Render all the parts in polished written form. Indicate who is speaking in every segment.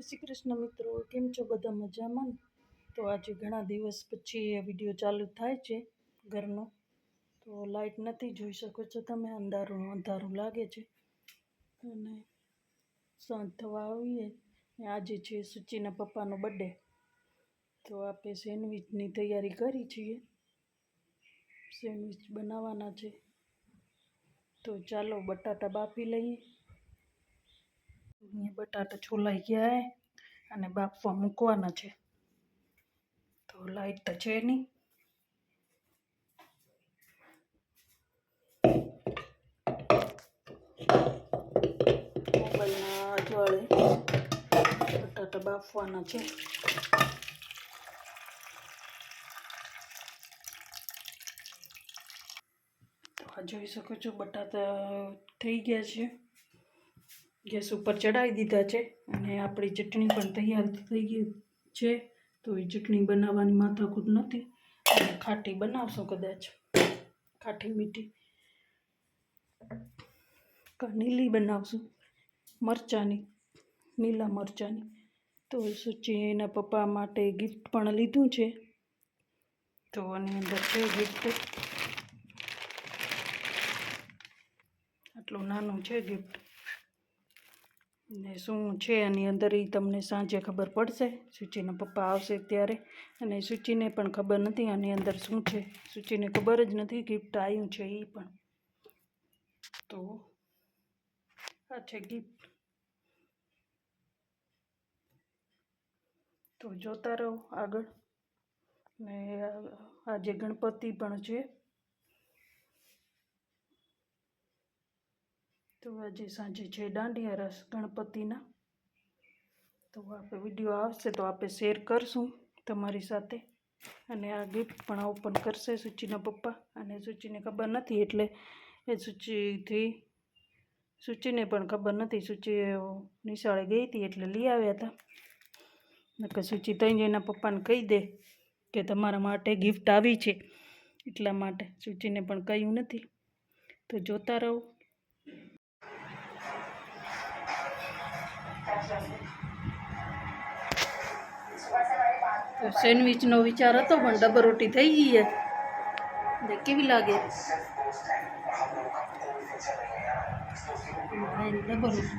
Speaker 1: જય શ્રી કૃષ્ણ મિત્રો, કેમ છો બધા મજામાં? તો આજે ઘણા દિવસ પછી એ વિડીયો ચાલુ થાય છે ઘરનો. તો લાઈટ નથી, જોઈ શકો છો તમે, અંધારું અંધારું લાગે છે અને સાંજ થવા આવીએ. આજે છે સુચીના પપ્પાનો બર્થડે, તો આપણે સેન્ડવિચની તૈયારી કરી છીએ. સેન્ડવિચ બનાવવાના છે, તો ચાલો બટાટા બાફી લઈએ. બટાટા છોલાઈ ગયા અને બાફવા મૂકવાના છે. તો લાઈટ તો છે નહીં, મોબાઈલના અજવાળે બટાટા બાફવાના છે. તો આ જોઈ શકો છો, બટાટા થઈ ગયા છે. ગેસ ઉપર ચડાવી દીધા છે અને આપણી ચટણી પણ તૈયાર થઈ ગઈ છે. તો એ ચટણી બનાવવાની માથાકૂટ નથી, અને ખાટી બનાવશો કદાચ, ખાટી મીઠી નીલી બનાવશું, મરચાંની, લીલા મરચાંની. તો સુચીના પપ્પા માટે ગિફ્ટ પણ લીધું છે. તો આની અંદર છે ગિફ્ટ, આટલું નાનું છે ગિફ્ટ, ને શું છે આની અંદર એ તમને સાંજે ખબર પડશે, સુચીના પપ્પા આવશે ત્યારે. અને સુચીને પણ ખબર નથી આની અંદર શું છે, સુચીને ખબર જ નથી ગિફ્ટ આવ્યું છે એ પણ. તો આ છે ગિફ્ટ, તો જોતા રહો આગળ. ને આજે ગણપતિ પણ છે, તો આજે સાંજે છે દાંડિયા રાસ ગણપતિના. તો આપણે વિડીયો આવશે તો આપણે શેર કરશું તમારી સાથે. અને આ ગિફ્ટ પણ ઓપન કરશે સુચીના પપ્પા, અને સુચીને ખબર નથી એટલે એ સુચીને પણ ખબર નથી. સુચી નિશાળે ગઈ હતી એટલે લઈ આવ્યા હતા. નકર સુચી તઈ એના પપ્પાને કહી દે કે તમારા માટે ગિફ્ટ આવી છે, એટલા માટે સુચીને પણ કહ્યું નથી. તો જોતા રહો. તો સેન્ડવિચનો વિચાર હતો પણ ડબર રોટી થઈ ગઈ છે. કેવી લાગે ડબર રોટી?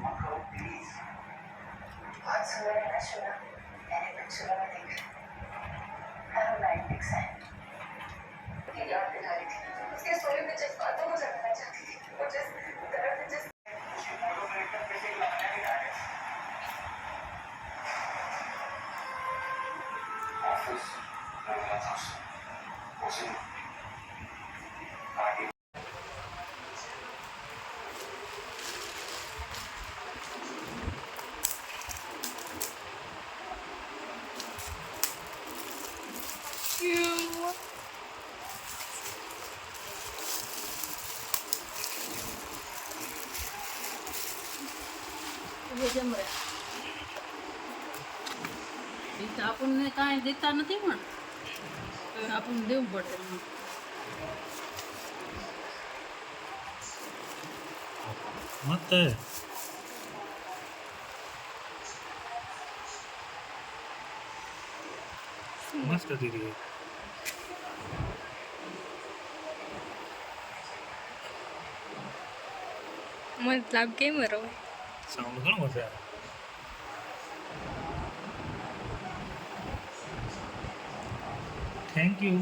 Speaker 1: આપણને કાંઈ દેતા નથી, પણ આપણને દેવું પડે.
Speaker 2: મસ્ત દીદી
Speaker 3: મતલબ કેમ રહો
Speaker 2: સાઉન્ડ ઘણો મજા આવે. Thank you.